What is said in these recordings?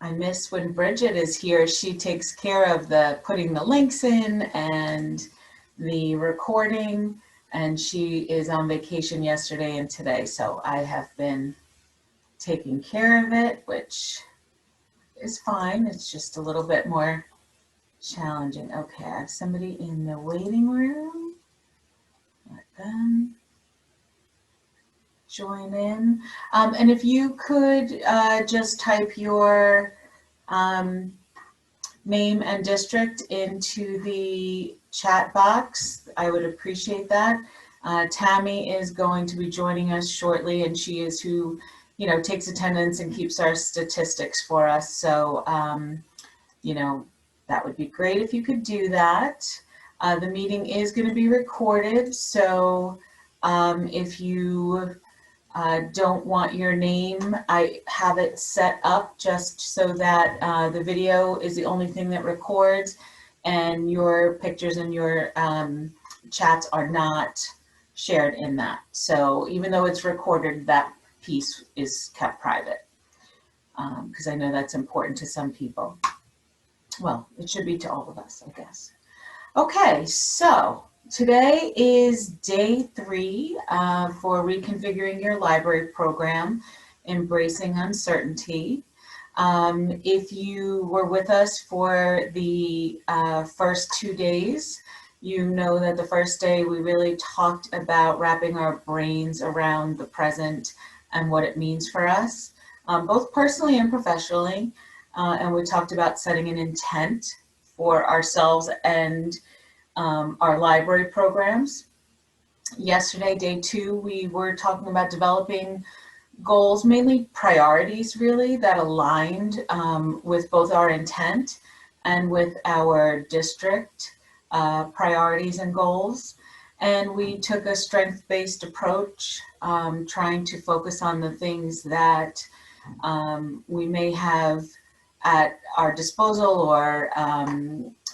I miss when Bridget is here. She takes care of the putting the links in and the recording, and she is on vacation yesterday and today, so I have been taking care of it, which is fine. It's just a little bit more challenging. Okay, I have somebody in the waiting room. Let them join in. And if you could just type your name and district into the chat box, I would appreciate that. Tammy is going to be joining us shortly, and she is who, you know, takes attendance and keeps our statistics for us. So, you know, that would be great if you could do that. The meeting is going to be recorded, so if you don't want your name, I have it set up just so that the video is the only thing that records, and your pictures and your chats are not shared in that. So even though it's recorded, that piece is kept private, because I know that's important to some people. Well, it should be to all of us, I guess. Okay, so today is day 3 for Reconfiguring Your Library Program, Embracing Uncertainty. If you were with us for the first 2 days, you know that the first day we really talked about wrapping our brains around the present and what it means for us, both personally and professionally. And we talked about setting an intent for ourselves and our library programs. Yesterday, day 2, we were talking about developing goals, mainly priorities really, that aligned with both our intent and with our district priorities and goals. And we took a strength-based approach, trying to focus on the things that we may have at our disposal or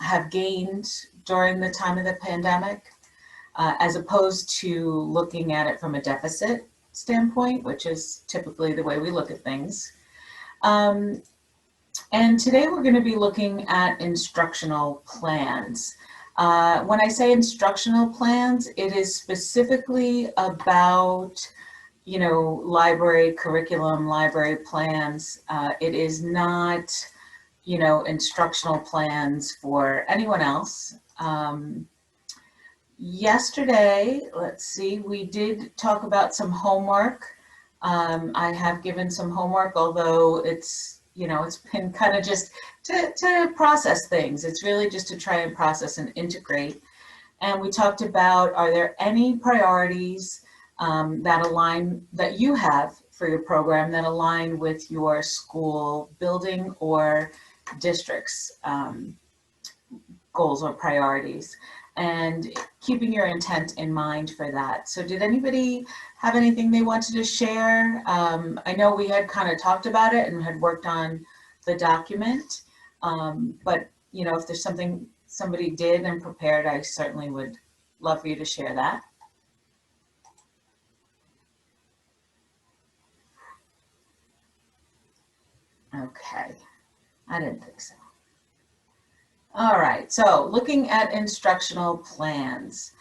have gained during the time of the pandemic, as opposed to looking at it from a deficit standpoint, which is typically the way we look at things. And today we're going to be looking at instructional plans. When I say instructional plans, it is specifically about, you know, library curriculum, library plans. It is not, you know, instructional plans for anyone else. Yesterday, let's see, we did talk about some homework. I have given some homework, although it's, you know, it's been kind of just to process things. It's really just to try and process and integrate. And we talked about, are there any priorities that align, that you have for your program that align with your school building or district's goals or priorities, and keeping your intent in mind for that. So did anybody have anything they wanted to share? I know we had kind of talked about it and had worked on the document, but you know, if there's something somebody did and prepared, I certainly would love for you to share that. Okay, I didn't think so. All right, so looking at instructional plans.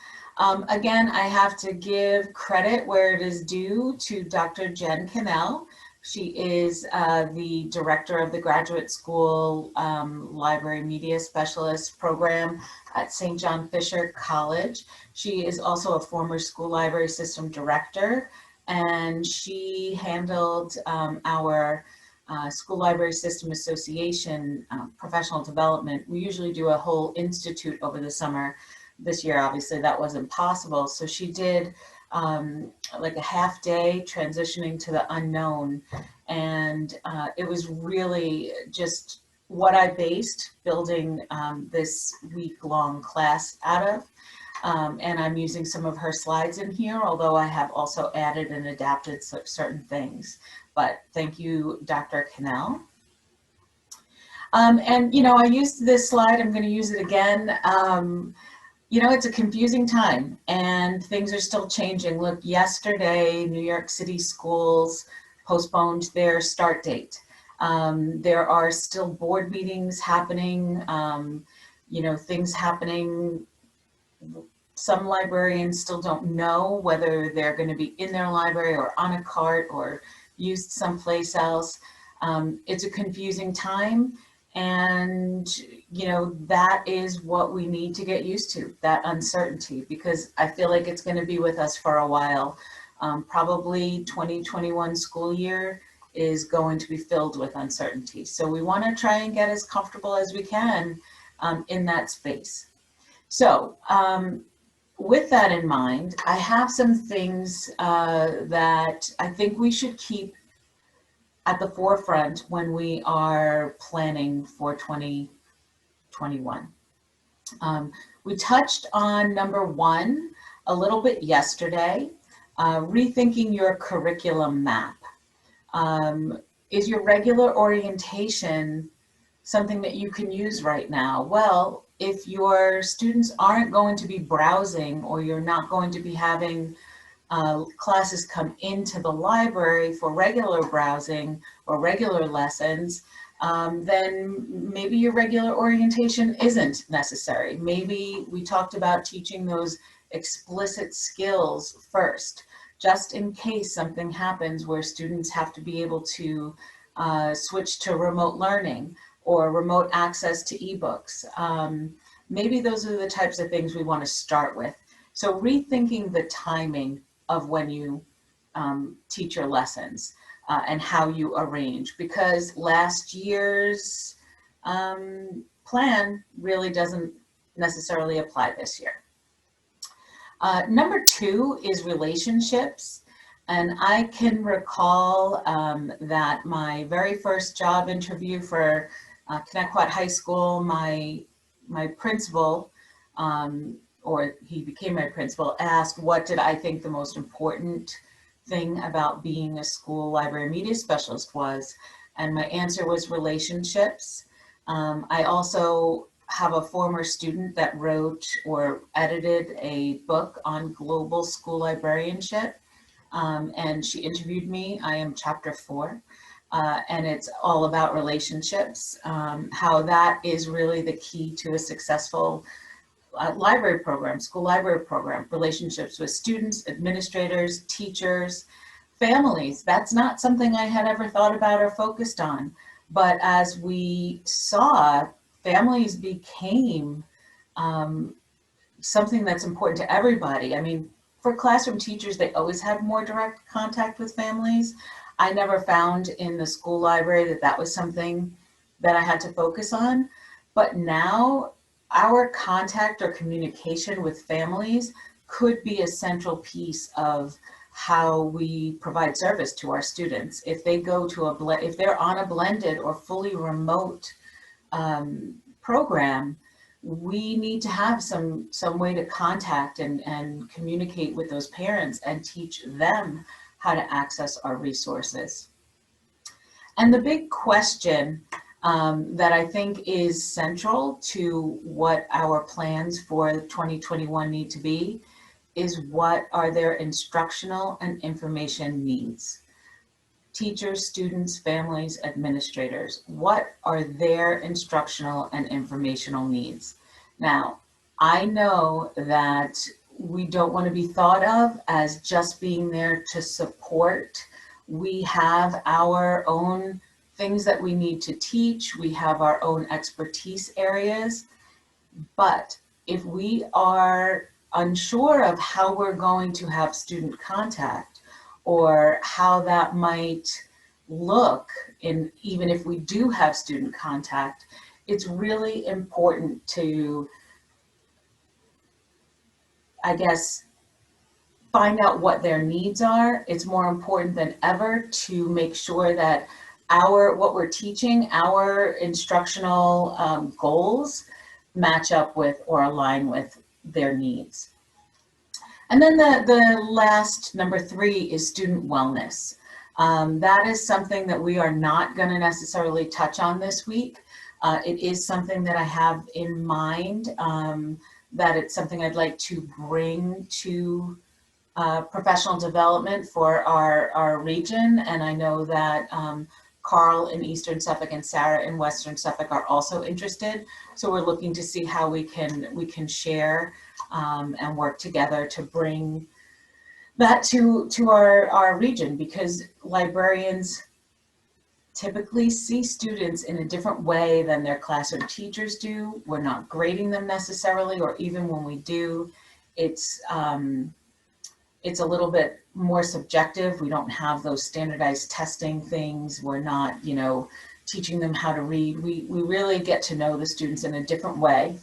Again, I have to give credit where it is due to Dr. Jen Cannell. She is the director of the Graduate School Library Media Specialist program at St. John Fisher College. She is also a former school library system director, and she handled our School Library System Association professional development. We usually do a whole institute over the summer. This year, obviously, that wasn't possible. So she did like a half day transitioning to the unknown. And it was really just what I based building this week-long class out of. And I'm using some of her slides in here, although I have also added and adapted certain things. But thank you, Dr. Cannell. And, you know, I used this slide, I'm going to use it again. You know, it's a confusing time and things are still changing. Look, yesterday, New York City schools postponed their start date. There are still board meetings happening, things happening. Some librarians still don't know whether they're going to be in their library or on a cart or used someplace else. It's a confusing time, and that is what we need to get used to, that uncertainty, because I feel like it's going to be with us for a while. Probably 2021 school year is going to be filled with uncertainty. So we want to try and get as comfortable as we can in that space. So with that in mind, I have some things that I think we should keep at the forefront when we are planning for 2021. We touched on number one a little bit yesterday, rethinking your curriculum map. Is your regular orientation something that you can use right now? Well, if your students aren't going to be browsing, or you're not going to be having classes come into the library for regular browsing or regular lessons, then maybe your regular orientation isn't necessary. Maybe we talked about teaching those explicit skills first, just in case something happens where students have to be able to switch to remote learning or remote access to ebooks. Maybe those are the types of things we want to start with. So rethinking the timing of when you teach your lessons and how you arrange, because last year's plan really doesn't necessarily apply this year. Number two is relationships. And I can recall that my very first job interview for Connecticut High School, my principal, or he became my principal, asked what did I think the most important thing about being a school library media specialist was, and my answer was relationships. I also have a former student that wrote or edited a book on global school librarianship, and she interviewed me. I am chapter 4. And it's all about relationships, how that is really the key to a successful library program, school library program, relationships with students, administrators, teachers, families. That's not something I had ever thought about or focused on. But as we saw, families became something that's important to everybody. I mean, for classroom teachers, they always had more direct contact with families. I never found in the school library that that was something that I had to focus on. But now our contact or communication with families could be a central piece of how we provide service to our students. If they go to if they're on a blended or fully remote program, we need to have some way to contact and communicate with those parents and teach them how to access our resources. And the big question that I think is central to what our plans for 2021 need to be is, what are their instructional and information needs? Teachers, students, families, administrators, what are their instructional and informational needs? Now, I know that we don't want to be thought of as just being there to support. We have our own things that we need to teach. We have our own expertise areas. But if we are unsure of how we're going to have student contact, or how that might look, even if we do have student contact, it's really important to, I guess, find out what their needs are. It's more important than ever to make sure that what we're teaching, our instructional goals match up with or align with their needs. And then the last, number 3, is student wellness. That is something that we are not going to necessarily touch on this week. It is something that I have in mind, that it's something I'd like to bring to professional development for our region. And I know that Carl in Eastern Suffolk and Sarah in Western Suffolk are also interested. So we're looking to see how we can share and work together to bring that to our region, because librarians typically see students in a different way than their classroom teachers do. We're not grading them necessarily, or even when we do, it's a little bit more subjective. We don't have those standardized testing things. We're not, teaching them how to read. We really get to know the students in a different way.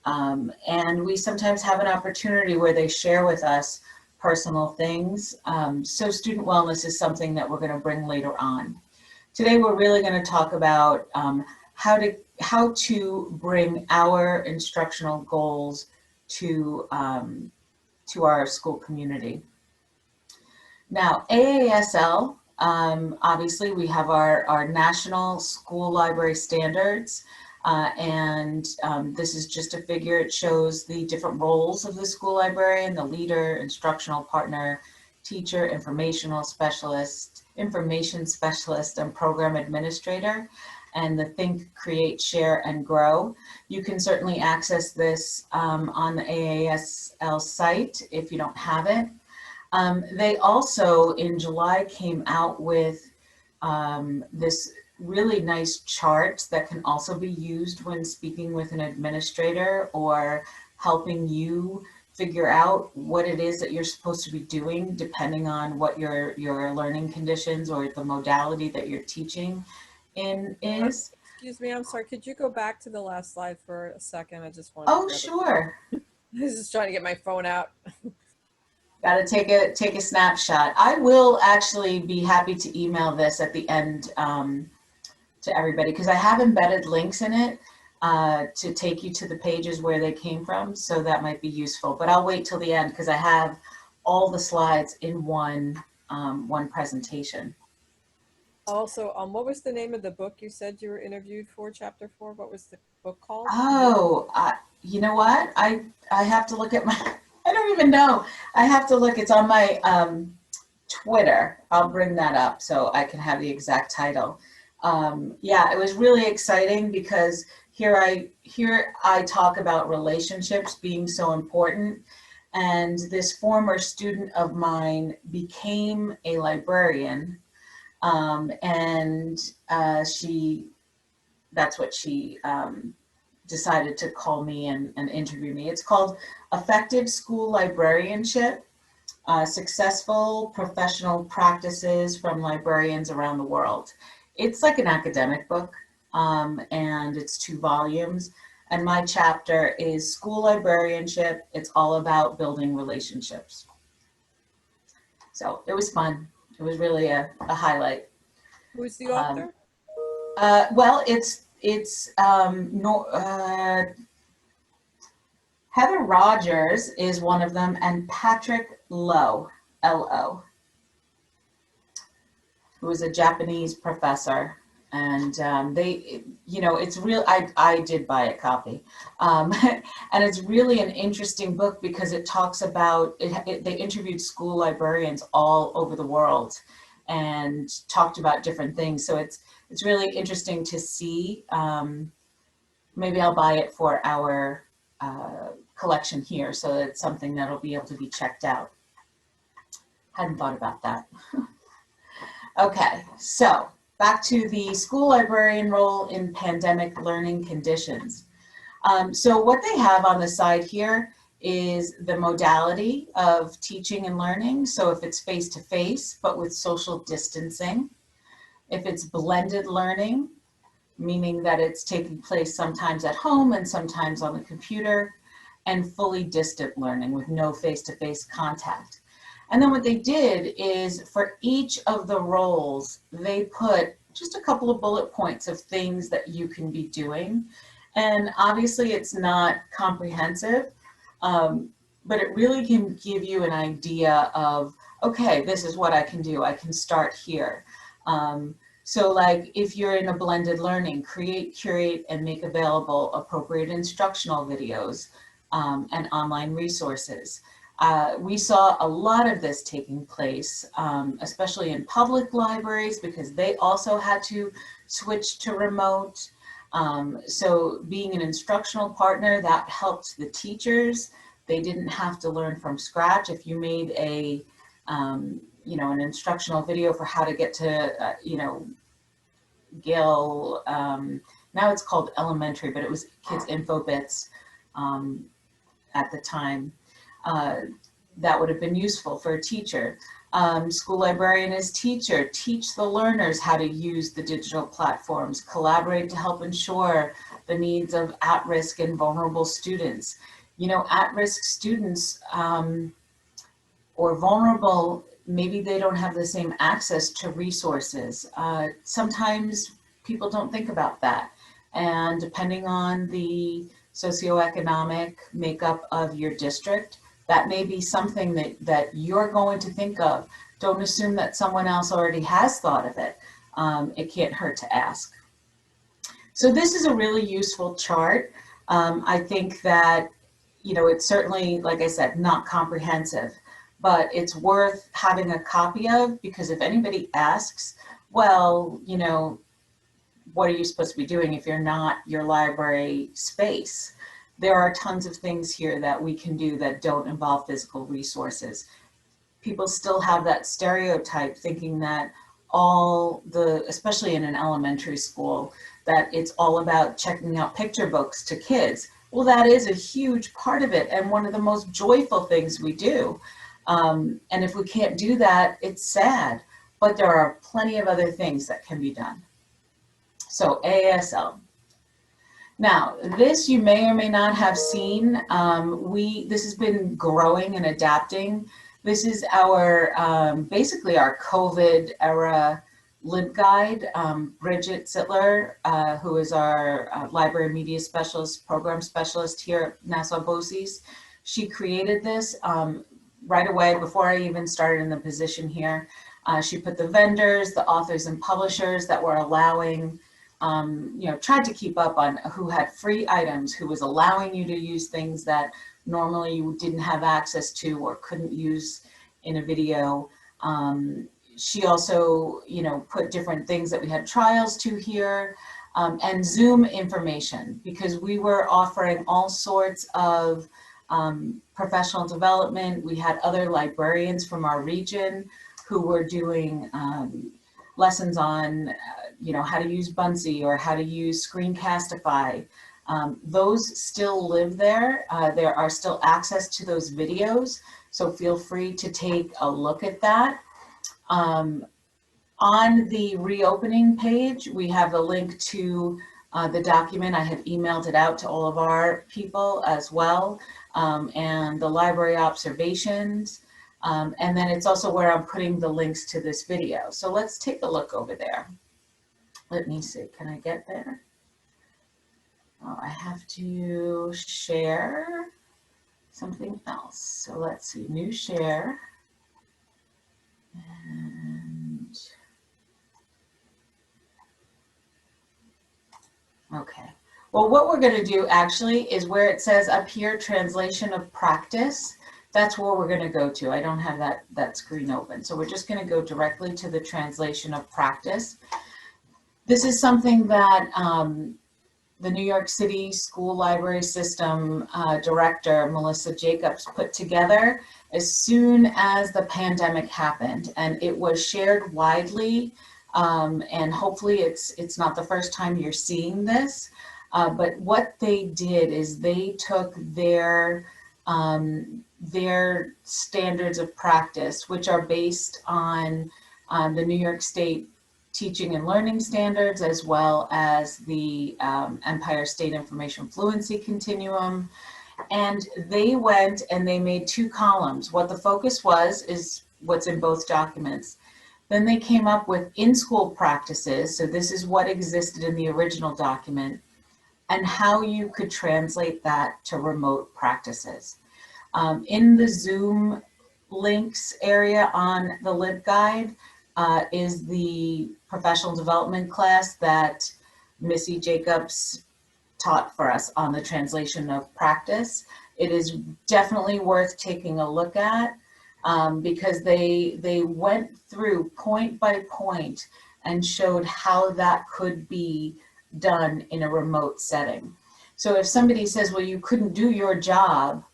And we sometimes have an opportunity where they share with us personal things. So student wellness is something that we're going to bring later on. Today, we're really going to talk about how to bring our instructional goals to our school community. Now, AASL, obviously we have our national school library standards, and this is just a figure. It shows the different roles of the school librarian: the leader, instructional partner, teacher, information specialist, and program administrator, and the Think, Create, Share, and Grow. You can certainly access this on the AASL site if you don't have it. They also, in July, came out with this really nice chart that can also be used when speaking with an administrator or helping you figure out what it is that you're supposed to be doing, depending on what your learning conditions or the modality that you're teaching in is. Excuse me, I'm sorry. Could you go back to the last slide for a second? I just wanted Oh, to sure. I was just trying to get my phone out. Got to take a snapshot. I will actually be happy to email this at the end to everybody, because I have embedded links in it to take you to the pages where they came from. So that might be useful, but I'll wait till the end because I have all the slides in one presentation. Also, what was the name of the book you said you were interviewed for, chapter 4? What was the book called? Oh, you know what? I have to look at my, I don't even know. I have to look. It's on my Twitter. I'll bring that up so I can have the exact title. Yeah, it was really exciting because here I talk about relationships being so important. And this former student of mine became a librarian, and that's what she decided to call me and interview me. It's called Effective School Librarianship, Successful Professional Practices from Librarians Around the World. It's like an academic book, and it's 2 volumes. And my chapter is School Librarianship. It's all about building relationships. So it was fun. It was really a highlight. Who's the author? Well, it's Heather Rogers is one of them, and Patrick Lowe, L-O, who is a Japanese professor. And it's real. I did buy a copy, and it's really an interesting book because it talks about they interviewed school librarians all over the world and talked about different things. So it's really interesting to see. Maybe I'll buy it for our collection here, so it's something that'll be able to be checked out. Hadn't thought about that. Okay, so back to the school librarian role in pandemic learning conditions. So what they have on the side here is the modality of teaching and learning. So if it's face-to-face, but with social distancing. If it's blended learning, meaning that it's taking place sometimes at home and sometimes on the computer, and fully distant learning with no face-to-face contact. And then what they did is for each of the roles, they put just a couple of bullet points of things that you can be doing. And obviously it's not comprehensive, but it really can give you an idea of, okay, this is what I can do. I can start here. So like if you're in a blended learning, create, curate, and make available appropriate instructional videos and online resources. We saw a lot of this taking place, especially in public libraries, because they also had to switch to remote. So being an instructional partner, that helped the teachers. They didn't have to learn from scratch. If you made a, an instructional video for how to get to, Gale, now it's called elementary, but it was Kids Info Bits at the time. That would have been useful for a teacher. School librarian as teacher, teach the learners how to use the digital platforms, collaborate to help ensure the needs of at-risk and vulnerable students. At-risk students or vulnerable, maybe they don't have the same access to resources. Sometimes people don't think about that. And depending on the socioeconomic makeup of your district, that may be something that you're going to think of. Don't assume that someone else already has thought of it. It can't hurt to ask. So this is a really useful chart. I think that, it's certainly, like I said, not comprehensive, but it's worth having a copy of, because if anybody asks, well, what are you supposed to be doing if you're not your library space? There are tons of things here that we can do that don't involve physical resources. People still have that stereotype thinking that especially in an elementary school, that it's all about checking out picture books to kids. Well, that is a huge part of it and one of the most joyful things we do. And if we can't do that, it's sad, but there are plenty of other things that can be done. So ASL. Now, this you may or may not have seen. This has been growing and adapting. This is our, basically our COVID era LibGuide. Bridget Sittler, who is our library media specialist, program specialist here at Nassau BOCES, she created this right away before I even started in the position here. She put the vendors, the authors and publishers that were allowing, tried to keep up on who had free items, who was allowing you to use things that normally you didn't have access to or couldn't use in a video. She also, put different things that we had trials to here, and Zoom information, because we were offering all sorts of professional development. We had other librarians from our region who were doing lessons on, how to use Bunsy or how to use Screencastify. Those still live there. There are still access to those videos, so feel free to take a look at that. On the reopening page, we have the link to the document. I have emailed it out to all of our people as well, and the library observations. And then it's also where I'm putting the links to this video. So let's take a look over there. Let me see, can I get there? Oh, I have to share something else. So let's see, new share. And okay. Well, what we're going to do actually is where it says up here, translation of practice. That's where we're going to go to. I don't have that screen open. So we're just going to go directly to the translation of practice. This is something that the New York City School Library System Director, Melissa Jacobs, put together as soon as the pandemic happened. And it was shared widely. And hopefully it's not the first time you're seeing this. But what they did is they took their standards of practice, which are based on the New York State Teaching and Learning Standards, as well as the Empire State Information Fluency Continuum. And they went and they made 2 columns. What the focus was is what's in both documents. Then they came up with in-school practices. So this is what existed in the original document and how you could translate that to remote practices. In the Zoom links area on the LibGuide is the professional development class that Missy Jacobs taught for us on the translation of practice. It is definitely worth taking a look at because they went through point by point and showed how that could be done in a remote setting. So if somebody says, well, you couldn't do your job,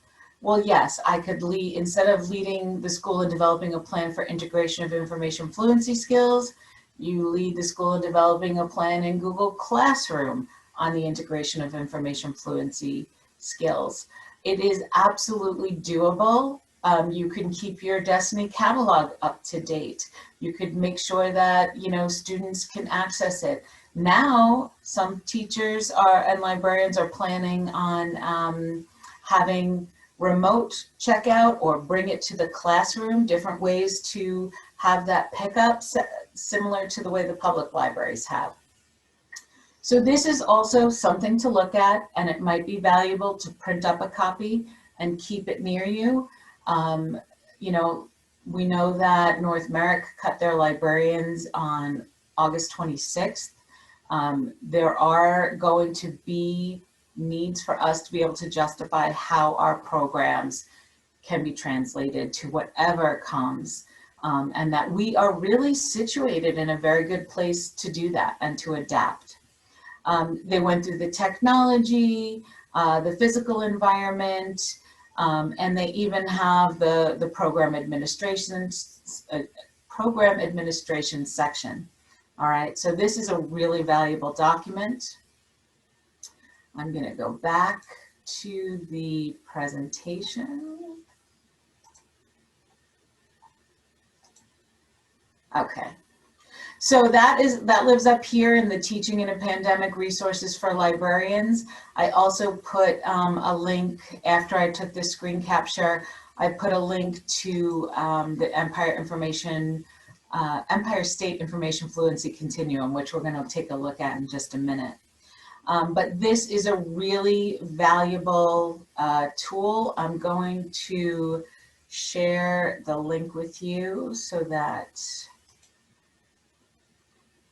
well, yes, I could lead, instead of leading the school in developing a plan for integration of information fluency skills, you lead the school in developing a plan in Google Classroom on the integration of information fluency skills. It is absolutely doable. You can keep your Destiny catalog up to date. You could make sure that, you know, students can access it. Now, some teachers are and librarians are planning on having remote checkout or bring it to the classroom, different ways to have that pickup, similar to the way the public libraries have. So this is also something to look at, and it might be valuable to print up a copy and keep it near you. You know, we know that North Merrick cut their librarians on August 26th. There are going to be needs for us to be able to justify how our programs can be translated to whatever comes, and that we are really situated in a very good place to do that and to adapt. They went through the technology, the physical environment, and they even have the program administration section. All right, so this is a really valuable document. I'm going to go back to the presentation. Okay. So that lives up here in the Teaching in a Pandemic Resources for Librarians. I also put a link, after I took this screen capture, I put a link to the Empire State Information Fluency Continuum, which we're going to take a look at in just a minute. But this is a really valuable tool. I'm going to share the link with you so that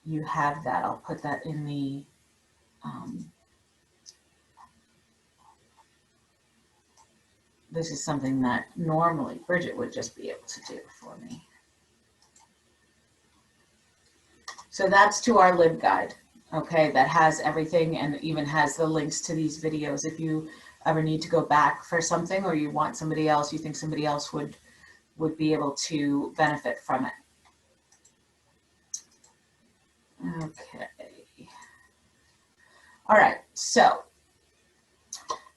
you have that. I'll put that in the this is something that normally Bridget would just be able to do for me. So that's to our LibGuide, okay, that has everything and even has the links to these videos. If you ever need to go back for something, or you want somebody else, you think somebody else would be able to benefit from it. Okay. All right, so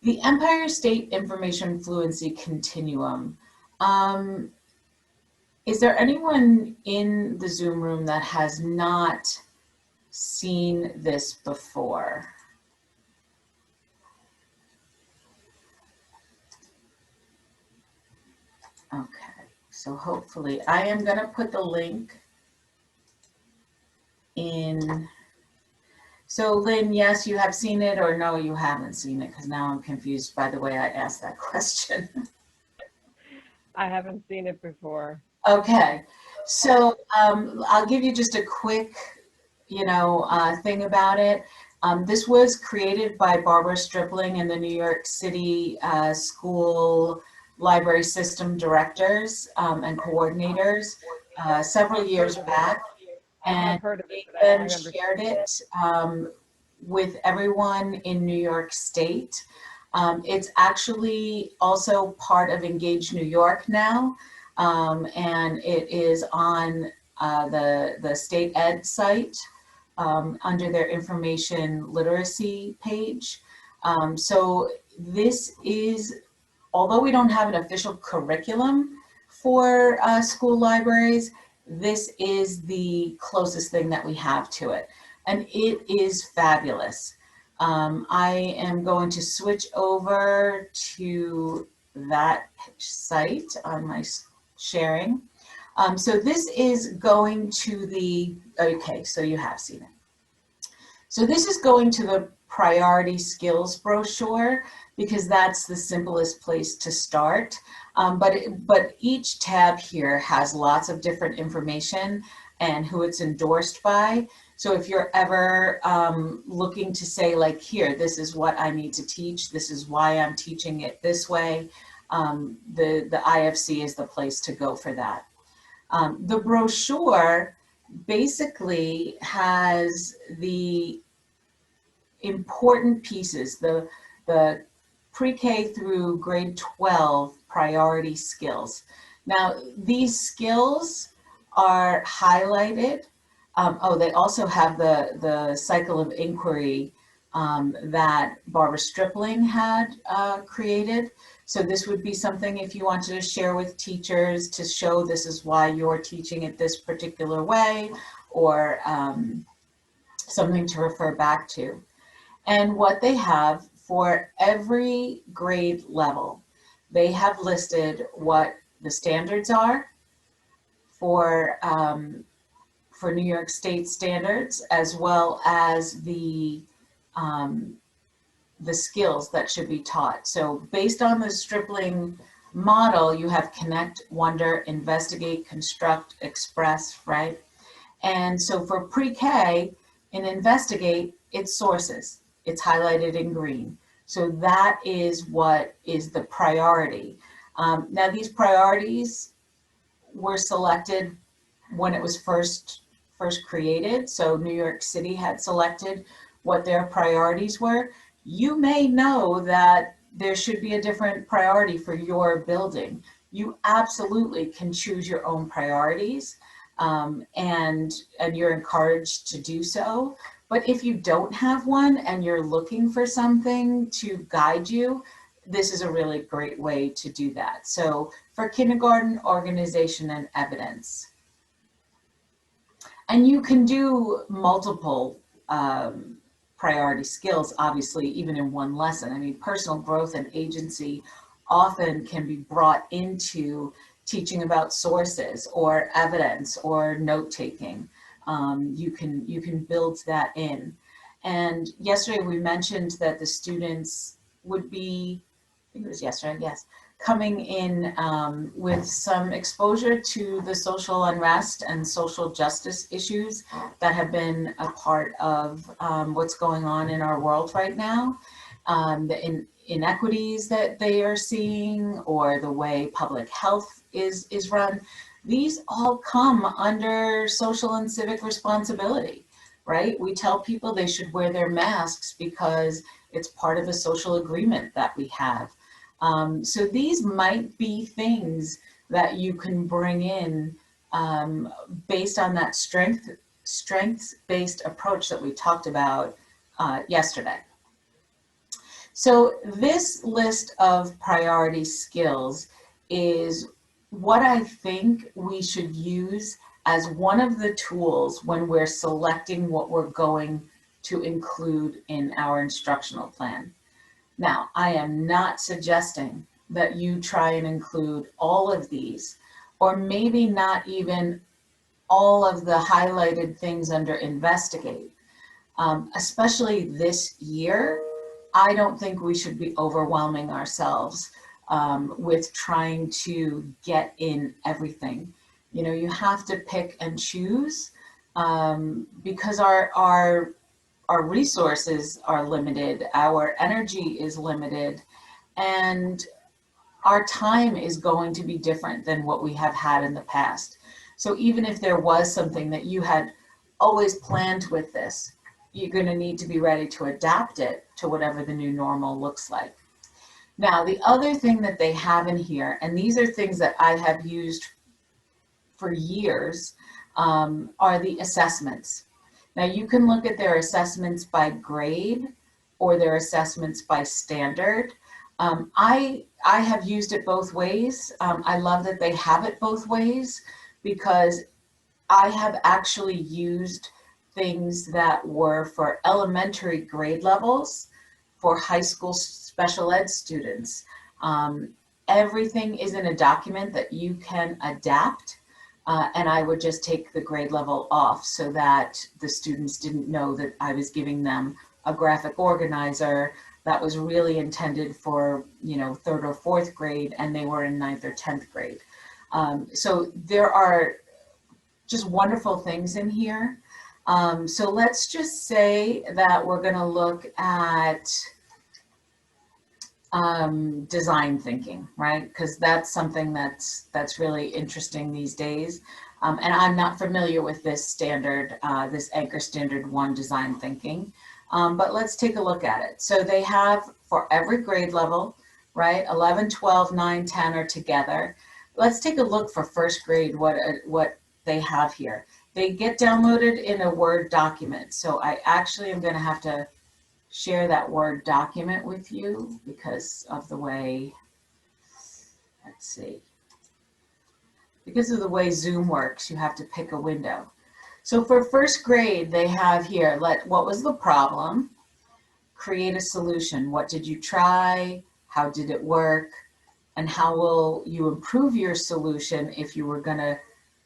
the Empire State Information Fluency Continuum. Is there anyone in the Zoom room that has not seen this before? Okay, so hopefully I am going to put the link in. So Lynn, yes, you have seen it, or no, you haven't seen it, because now I'm confused by the way I asked that question. I haven't seen it before. Okay, so I'll give you just a quick, thing about it. This was created by Barbara Stripling and the New York City School Library System Directors and Coordinators several years back. And I've heard of it, they then shared it with everyone in New York State. It's actually also part of Engage New York now, and it is on the state ed site under their information literacy page. So this is, although we don't have an official curriculum for school libraries, this is the closest thing that we have to it, and it is fabulous. I am going to switch over to that site on my sharing. So this is going to the, okay, so you have seen it. So this is going to the priority skills brochure, because that's the simplest place to start. But each tab here has lots of different information, and who it's endorsed by. So if you're ever looking to say like, here, this is what I need to teach, this is why I'm teaching it this way, the IFC is the place to go for that. The brochure basically has the important pieces, the pre-K through grade 12 priority skills. Now, these skills are highlighted. Oh, they also have the cycle of inquiry that Barbara Stripling had created. So this would be something if you wanted to share with teachers to show this is why you're teaching it this particular way, or something to refer back to. And what they have for every grade level, they have listed what the standards are for New York State standards, as well as the skills that should be taught. So based on the Stripling model, you have connect, wonder, investigate, construct, express, right? And so for pre-K, in investigate, it's sources. It's highlighted in green. So that is what is the priority. Now these priorities were selected when it was first created. So New York City had selected what their priorities were. You may know that there should be a different priority for your building. You absolutely can choose your own priorities, and you're encouraged to do so. But if you don't have one and you're looking for something to guide you, this is a really great way to do that. So for kindergarten, organization and evidence. And you can do multiple priority skills, obviously, even in one lesson. I mean, personal growth and agency often can be brought into teaching about sources or evidence or note-taking. You can build that in. And yesterday we mentioned that the students would be, I think it was yesterday, yes, coming in with some exposure to the social unrest and social justice issues that have been a part of what's going on in our world right now, the inequities that they are seeing, or the way public health is run. These all come under social and civic responsibility, right? We tell people they should wear their masks because it's part of the social agreement that we have. So these might be things that you can bring in based on that strengths-based approach that we talked about yesterday. So this list of priority skills is what I think we should use as one of the tools when we're selecting what we're going to include in our instructional plan. Now, I am not suggesting that you try and include all of these, or maybe not even all of the highlighted things under investigate. Especially this year, I don't think we should be overwhelming ourselves with trying to get in everything. You know, you have to pick and choose because our resources are limited, our energy is limited, and our time is going to be different than what we have had in the past. So even if there was something that you had always planned with this, you're going to need to be ready to adapt it to whatever the new normal looks like. Now, the other thing that they have in here, and these are things that I have used for years, are the assessments. Now, you can look at their assessments by grade or their assessments by standard. I have used it both ways. I love that they have it both ways because I have actually used things that were for elementary grade levels for high school special ed students. Everything is in a document that you can adapt. And I would just take the grade level off so that the students didn't know that I was giving them a graphic organizer that was really intended for, you know, 3rd or 4th grade, and they were in 9th or 10th grade. So there are just wonderful things in here. So let's just say that we're going to look at design thinking, right? Because that's something that's really interesting these days. And I'm not familiar with this standard, this Anchor Standard 1 design thinking, but let's take a look at it. So they have for every grade level, right? 11, 12, 9, 10 are together. Let's take a look for first grade, what they have here. They get downloaded in a Word document. So I actually am going to have to share that Word document with you because of the way, let's see, because of the way Zoom works, you have to pick a window. So for first grade, they have here, what was the problem? Create a solution. What did you try? How did it work? And how will you improve your solution if you were going to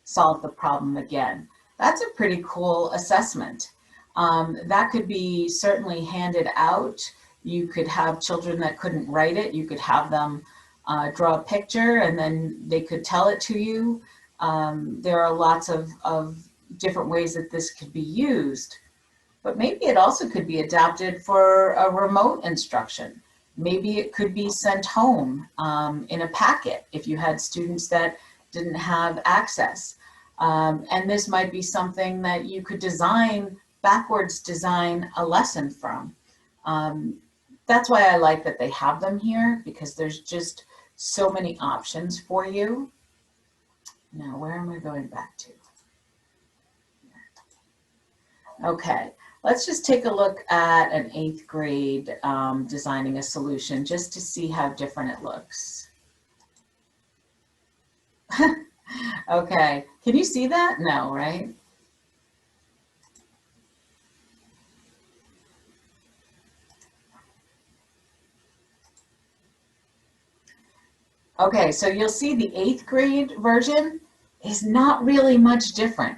solve the problem again? That's a pretty cool assessment. That could be certainly handed out. You could have children that couldn't write it. You could have them draw a picture and then they could tell it to you. There are lots of different ways that this could be used. But maybe it also could be adapted for a remote instruction. Maybe it could be sent home in a packet if you had students that didn't have access. And this might be something that you could backwards design a lesson from. That's why I like that they have them here, because there's just so many options for you. Now, where am I going back to? Okay, let's just take a look at an 8th grade designing a solution just to see how different it looks. Okay, can you see that? No, right? Okay, so you'll see the 8th grade version is not really much different.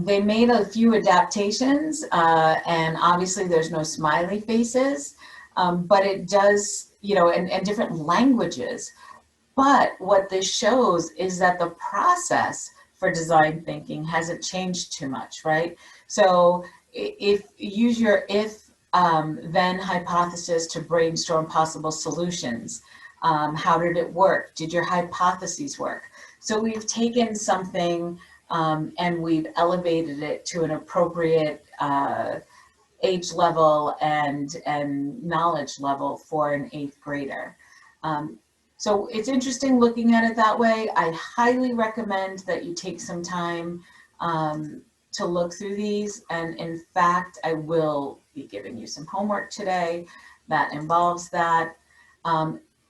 They made a few adaptations, and obviously there's no smiley faces, but it does, and different languages. But what this shows is that the process for design thinking hasn't changed too much, right? So if use your if then hypothesis to brainstorm possible solutions. How did it work? Did your hypotheses work? So we've taken something and we've elevated it to an appropriate age level and knowledge level for an 8th grader. So it's interesting looking at it that way. I highly recommend that you take some time to look through these. And in fact, I will be giving you some homework today that involves that.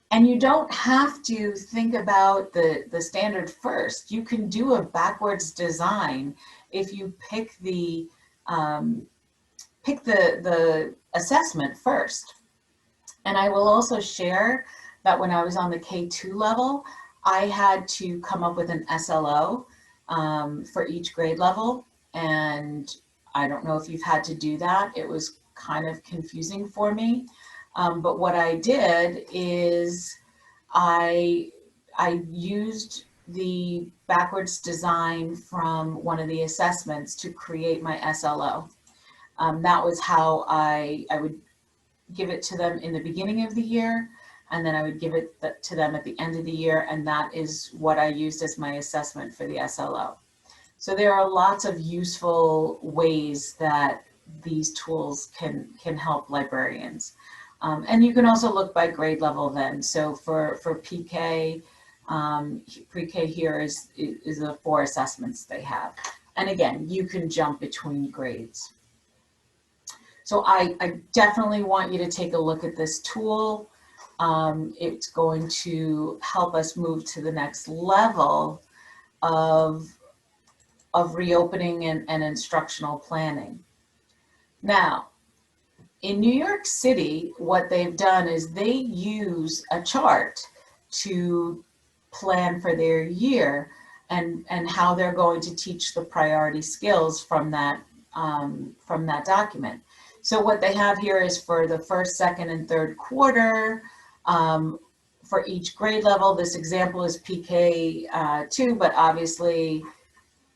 And you don't have to think about the standard first. You can do a backwards design if you pick the assessment first. And I will also share that when I was on the K2 level, I had to come up with an SLO for each grade level. And I don't know if you've had to do that. It was kind of confusing for me. But what I did is I used the backwards design from one of the assessments to create my SLO. That was how I would give it to them in the beginning of the year, and then I would give it to them at the end of the year, and that is what I used as my assessment for the SLO. So there are lots of useful ways that these tools can help librarians. And you can also look by grade level then. So for PK, pre-K here is the 4 assessments they have. And again, you can jump between grades. So I definitely want you to take a look at this tool. It's going to help us move to the next level of reopening and instructional planning. Now, in New York City, what they've done is they use a chart to plan for their year and how they're going to teach the priority skills from that document. So what they have here is for the first, second, and third quarter, for each grade level. This example is PK2, but obviously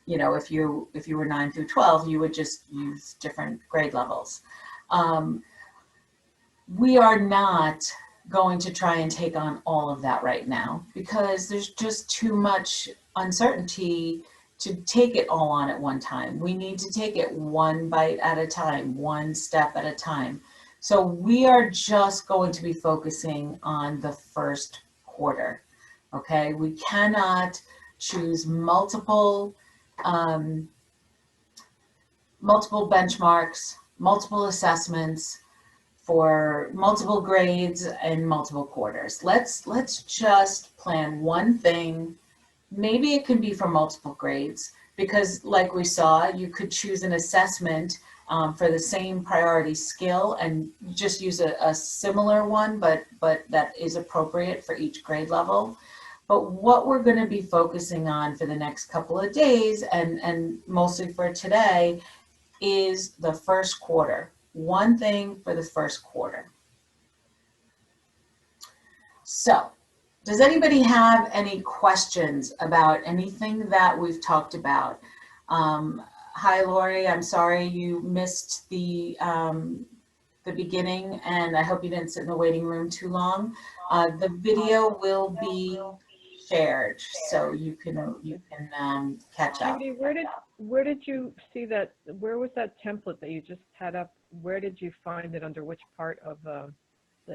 if you were 9 through 12, you would just use different grade levels. Um, we are not going to try and take on all of that right now because there's just too much uncertainty to take it all on at one time. We need to take it one bite at a time, one step at a time. So we are just going to be focusing on the first quarter. Okay, we cannot choose multiple benchmarks, multiple assessments for multiple grades and multiple quarters. Let's just plan one thing. Maybe it can be for multiple grades because like we saw, you could choose an assessment for the same priority skill and just use a similar one, but that is appropriate for each grade level. But what we're going to be focusing on for the next couple of days and mostly for today is the first quarter. One thing for the first quarter. So, does anybody have any questions about anything that we've talked about? Hi, Lori. I'm sorry you missed the beginning, and I hope you didn't sit in the waiting room too long. The video will be shared, so you can catch up. Judy, where did you see that? Where was that template that you just had up? Where did you find it, under which part of the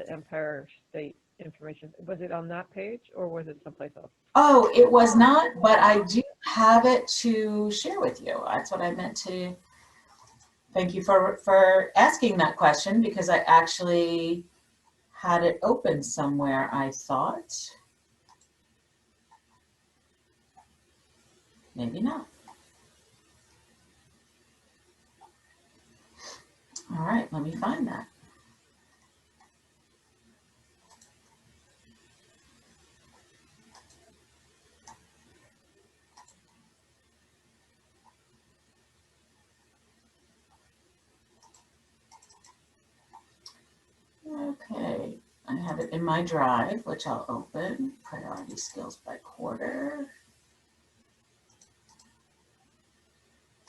Empire State information? Was it on that page or was it someplace else? Oh, it was not, but I do have it to share with you. That's what I meant to. Thank you for asking that question because I actually had it open somewhere, I thought. Maybe not. All right, let me find that. Okay, I have it in my drive, which I'll open. Priority skills by quarter.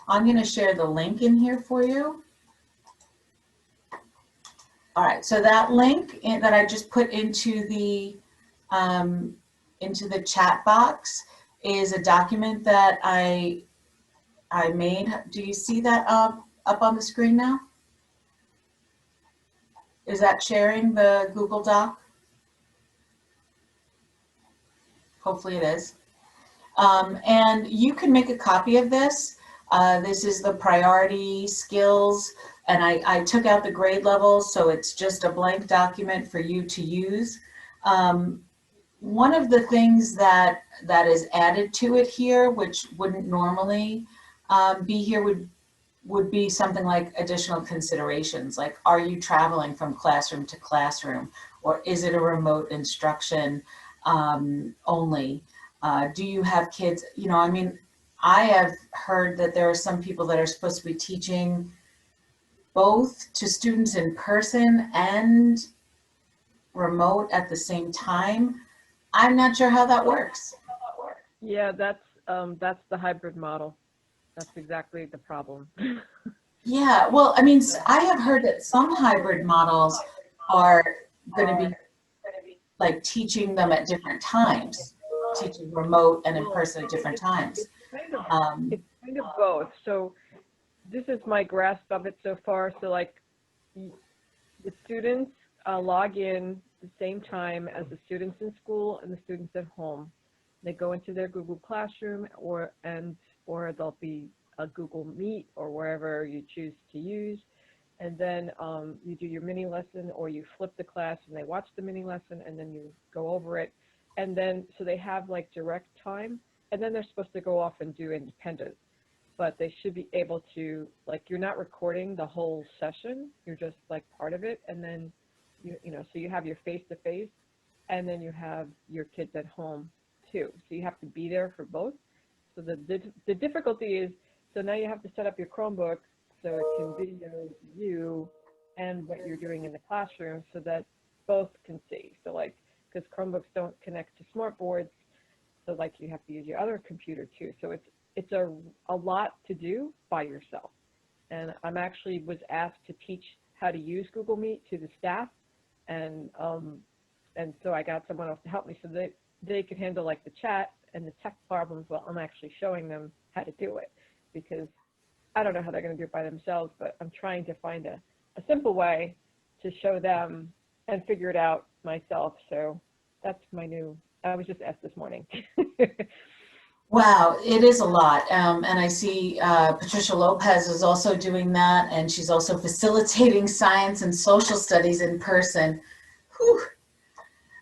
I'm going to share the link in here for you. All right, so that link that I just put into the chat box is a document that I made. Do you see that up on the screen now? Is that sharing the Google Doc? Hopefully it is. And you can make a copy of this. This is the priority skills, and I took out the grade levels, so it's just a blank document for you to use. One of the things that is added to it here, which wouldn't normally be here, would be something like additional considerations, like are you traveling from classroom to classroom, or is it a remote instruction only? Do you have kids? I mean, I have heard that there are some people that are supposed to be teaching both to students in person and remote at the same time. I'm not sure how that works. Yeah, that's the hybrid model. That's exactly the problem. Yeah, well, I mean, I have heard that some hybrid models are going to be like teaching them at different times, teaching remote and in person at different times. It's kind of both. So this is my grasp of it so far. So like the students log in the same time as the students in school and the students at home. They go into their Google Classroom or they'll be a Google Meet or wherever you choose to use. And then you do your mini lesson, or you flip the class and they watch the mini lesson and then you go over it. And then, so they have like direct time, and then they're supposed to go off and do independent. But they should be able to, like, you're not recording the whole session, you're just like part of it. And then, so you have your face-to-face, and then you have your kids at home too. So you have to be there for both. So the difficulty is, so now you have to set up your Chromebook so it can video you and what you're doing in the classroom so that both can see. So like, because Chromebooks don't connect to smart boards, so like you have to use your other computer too. So it's a lot to do by yourself. And I'm actually was asked to teach how to use Google Meet to the staff, and so I got someone else to help me so that they could handle like the chat and the tech problems while I'm actually showing them how to do it, because I don't know how they're going to do it by themselves, but I'm trying to find a simple way to show them and figure it out myself. So that's my new, I was just asked this morning. Wow, it is a lot. And I see Patricia Lopez is also doing that, and she's also facilitating science and social studies in person. Whew.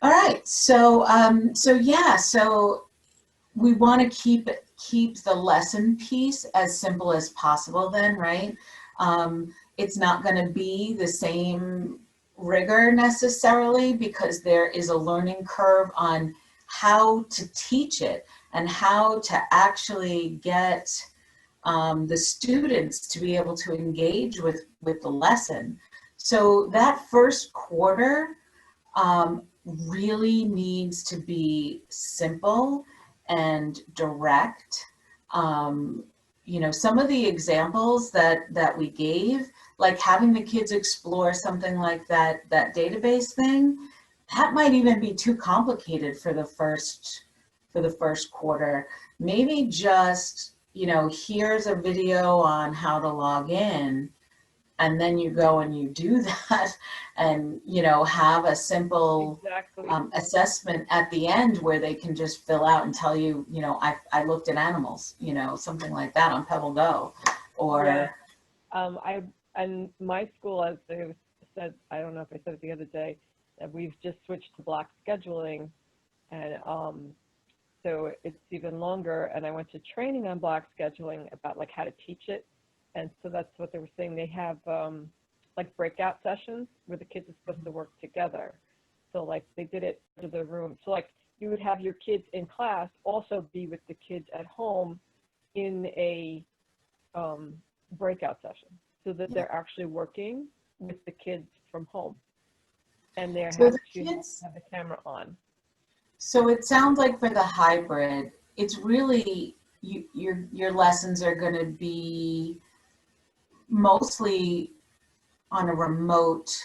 All right, so yeah, so we want to keep the lesson piece as simple as possible then, right? It's not going to be the same rigor necessarily, because there is a learning curve on how to teach it and how to actually get the students to be able to engage with the lesson. So that first quarter really needs to be simple and direct. You know, some of the examples that we gave, like having the kids explore something like that database thing, that might even be too complicated for the first quarter. Maybe just, you know, here's a video on how to log in, and then you go and you do that, and, you know, have a simple Exactly. assessment at the end where they can just fill out and tell you, you know, I looked at animals, you know, something like that on Pebble Go. Or Yeah. And my school, as I said, I don't know if I said it the other day, that we've just switched to block scheduling, and so it's even longer. And I went to training on block scheduling about like how to teach it, and so that's what they were saying. They have like breakout sessions where the kids are supposed to work together. So like they did it to the room. So like you would have your kids in class also be with the kids at home in a breakout session, so that they're actually working with the kids from home, and they so have the to kids, have the camera on. so it sounds like for the hybrid, it's really your lessons are going to be mostly on a remote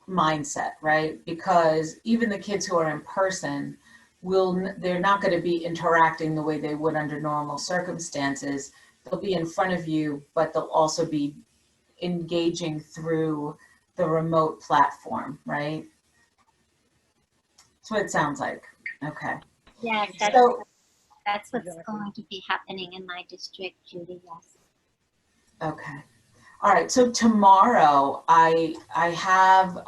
mindset, right? Because even the kids who are in person they're not going to be interacting the way they would under normal circumstances. They'll be in front of you, but they'll also be engaging through the remote platform, right? That's what it sounds like. Okay. Yes, So, that's what's Exactly. going to be happening in my district, Judy. Yes. okay. All right. So tomorrow I have,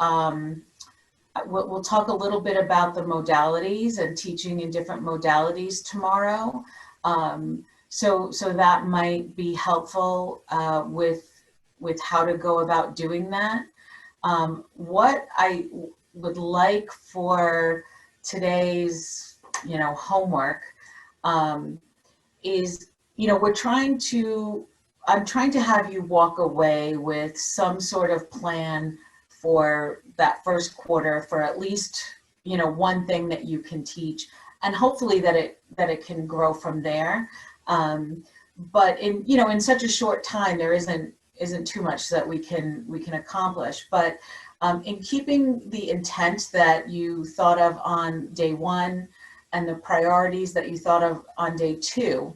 we'll talk a little bit about the modalities and teaching in different modalities tomorrow. So that might be helpful with how to go about doing that. What I would like for today's, you know, homework is, you know, I'm trying to have you walk away with some sort of plan for that first quarter, for at least, you know, one thing that you can teach, and hopefully that it can grow from there. But in, you know, in such a short time, there isn't too much that we can accomplish. But in keeping the intent that you thought of on day one and the priorities that you thought of on day two,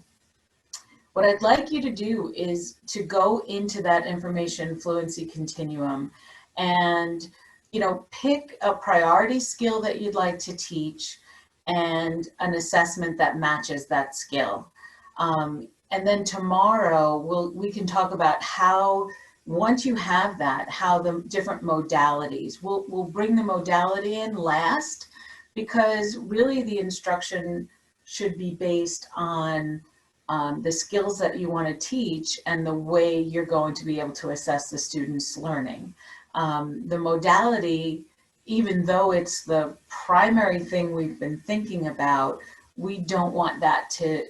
what I'd like you to do is to go into that information fluency continuum and, you know, pick a priority skill that you'd like to teach and an assessment that matches that skill. And then tomorrow we can talk about how, once you have that, how the different modalities, we'll bring the modality in last, because really the instruction should be based on the skills that you want to teach and the way you're going to be able to assess the student's learning. The modality, even though it's the primary thing we've been thinking about, we don't want that to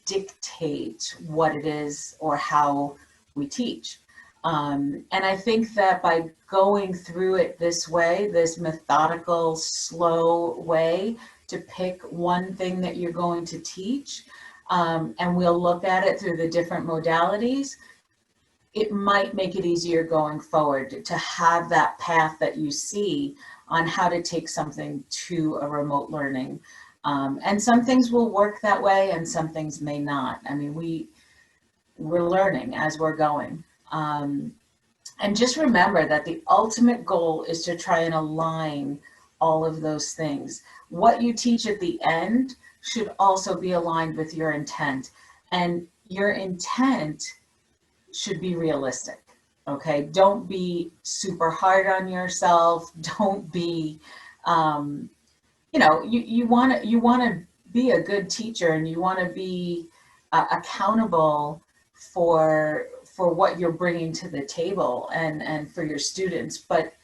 dictate what it is or how we teach. And I think that by going through it this way, this methodical, slow way to pick one thing that you're going to teach, and we'll look at it through the different modalities, it might make it easier going forward to have that path that you see on how to take something to a remote learning. And some things will work that way and some things may not. I mean, we're learning as we're going. And just remember that the ultimate goal is to try and align all of those things. What you teach at the end should also be aligned with your intent. And your intent should be realistic, okay? Don't be super hard on yourself. Don't be, you know, you want to be a good teacher and you want to be accountable for what you're bringing to the table and for your students, but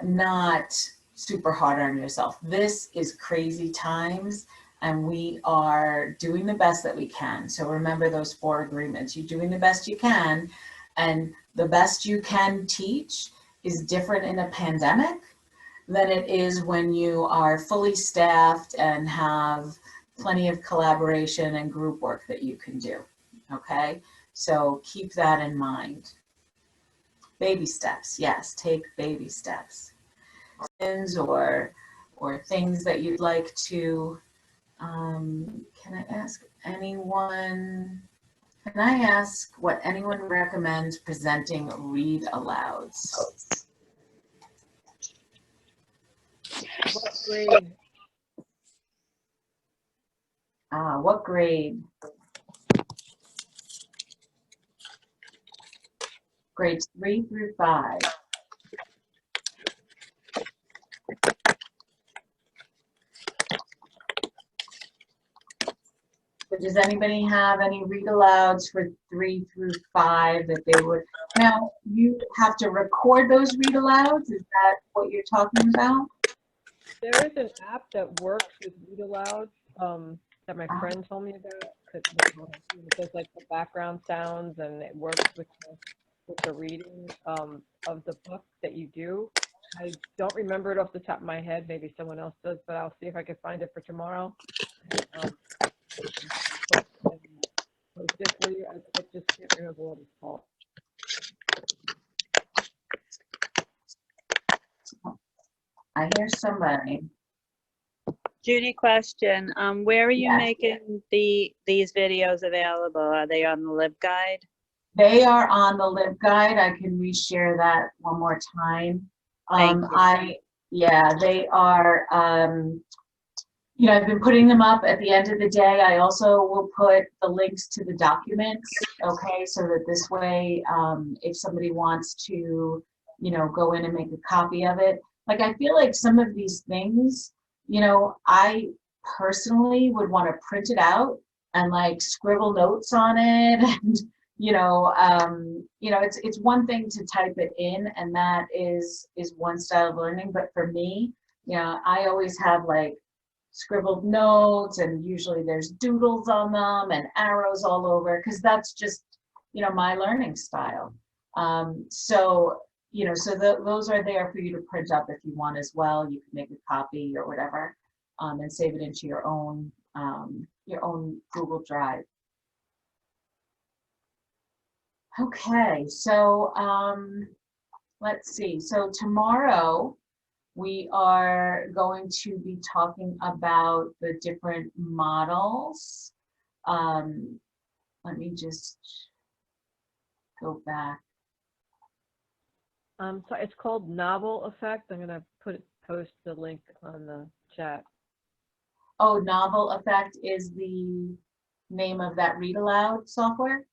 not super hard on yourself. This is crazy times and we are doing the best that we can. So remember those 4 agreements. You're doing the best you can, and the best you can teach is different in a pandemic than it is when you are fully staffed and have plenty of collaboration and group work that you can do, okay? So keep that in mind. Baby steps, yes, take baby steps. Or things that you'd like to, can I ask anyone, can I ask what anyone recommends presenting read alouds? What grade? What grade? Grades 3 through 5. But does anybody have any read alouds for 3 through 5 that they would? Now, you have to record those read alouds. Is that what you're talking about? There is an app that works with read aloud that my friend told me about. It does like the background sounds and it works with the reading of the book that you do. I don't remember it off the top of my head. Maybe someone else does, but I'll see if I can find it for tomorrow. Post it for you. I just can't remember what it's called. I hear somebody. Judy, question. Where are you Yes. making these videos available? Are they on the LibGuide? They are on the LibGuide. I can reshare that one more time. Thank you. Yeah, they are, you know, I've been putting them up at the end of the day. I also will put the links to the documents, okay, so that this way, if somebody wants to, you know, go in and make a copy of it. Like, I feel like some of these things, you know, I personally would want to print it out and like scribble notes on it and you know, it's one thing to type it in, and that is one style of learning. But for me, you know, I always have like scribbled notes, and usually there's doodles on them and arrows all over, because that's just, you know, my learning style. So, you know, so those are there for you to print up if you want as well. You can make a copy or whatever, and save it into your own Google Drive. Okay, so let's see. So tomorrow we are going to be talking about the different models. Let me just go back. So it's called Novel Effect. I'm gonna post the link on the chat. Oh, Novel Effect is the name of that read aloud software?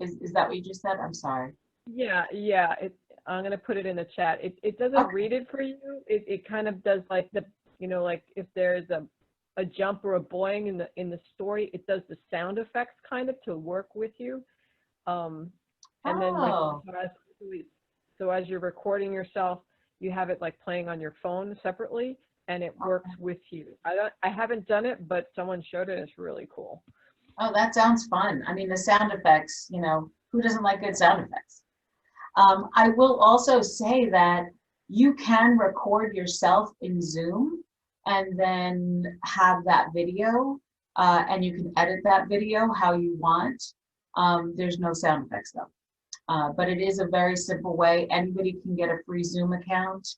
Is that what you just said? I'm sorry. Yeah. I'm gonna put it in the chat. It doesn't Okay. read it for you. It kind of does like the, you know, like if there's a jump or a boing in the story, it does the sound effects kind of to work with you. And then like, so as you're recording yourself, you have it like playing on your phone separately, and it works with you. I haven't done it, but someone showed it. It's really cool. Oh, that sounds fun. I mean, the sound effects, you know, who doesn't like good sound effects? I will also say that you can record yourself in Zoom and then have that video, and you can edit that video how you want. There's no sound effects though. But it is a very simple way. Anybody can get a free Zoom account.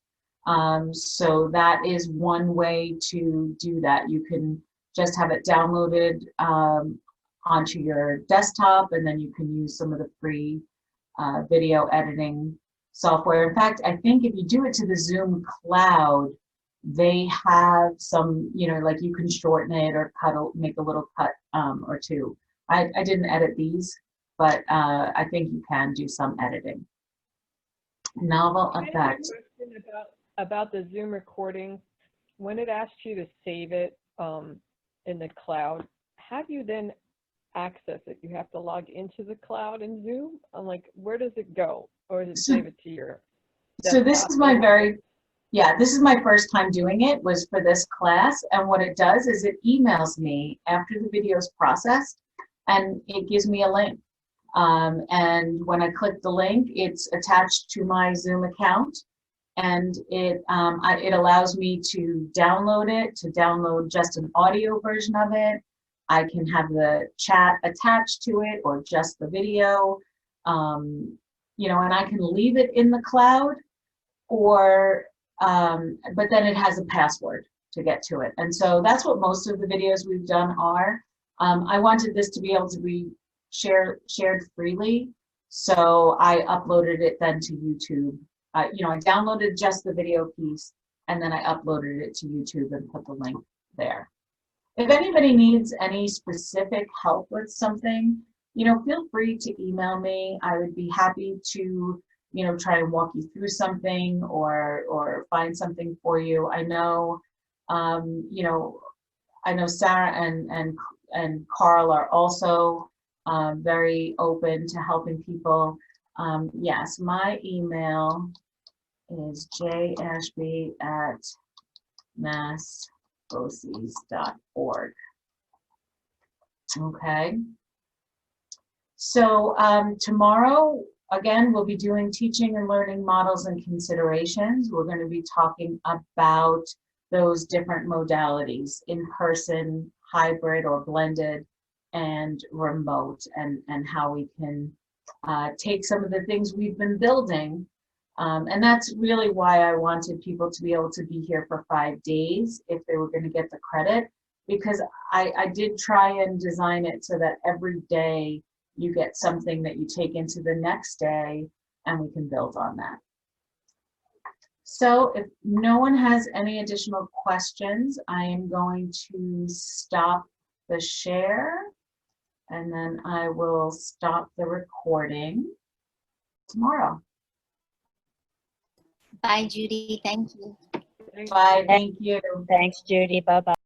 So that is one way to do that. You can just have it downloaded onto your desktop, and then you can use some of the free video editing software. In fact, I think if you do it to the Zoom cloud, they have some, like you can shorten it or make a little cut or two. I didn't edit these, but I think you can do some editing. Novel I have a effect. question about the Zoom recording. When it asks you to save it in the cloud, how do you then access it? You have to log into the cloud in Zoom? I'm like, where does it go? Or does it save it to your So this desktop? is this is my first time doing it, was for this class. And what it does is it emails me after the video is processed, and it gives me a link. And when I click the link, it's attached to my Zoom account, and it allows me to download it, to download just an audio version of it. I can have the chat attached to it or just the video, and I can leave it in the cloud, or but then it has a password to get to it. And so that's what most of the videos we've done are. I wanted this to be able to be shared freely, so I uploaded it then to YouTube. I downloaded just the video piece, and then I uploaded it to YouTube and put the link there. If anybody needs any specific help with something, feel free to email me. I would be happy to, try and walk you through something or find something for you. I know, Sarah and Carl are also very open to helping people. Yes, my email is jashby@massboces.org. Okay. So tomorrow, again, we'll be doing teaching and learning models and considerations. We're going to be talking about those different modalities: in-person, hybrid or blended, and remote, and how we can take some of the things we've been building. And that's really why I wanted people to be able to be here for 5 days if they were going to get the credit, because I did try and design it so that every day you get something that you take into the next day, and we can build on that. So if no one has any additional questions, I am going to stop the share, and then I will stop the recording tomorrow. Bye, Judy. Thank you. Bye, thank you. Thanks, Judy. Bye-bye.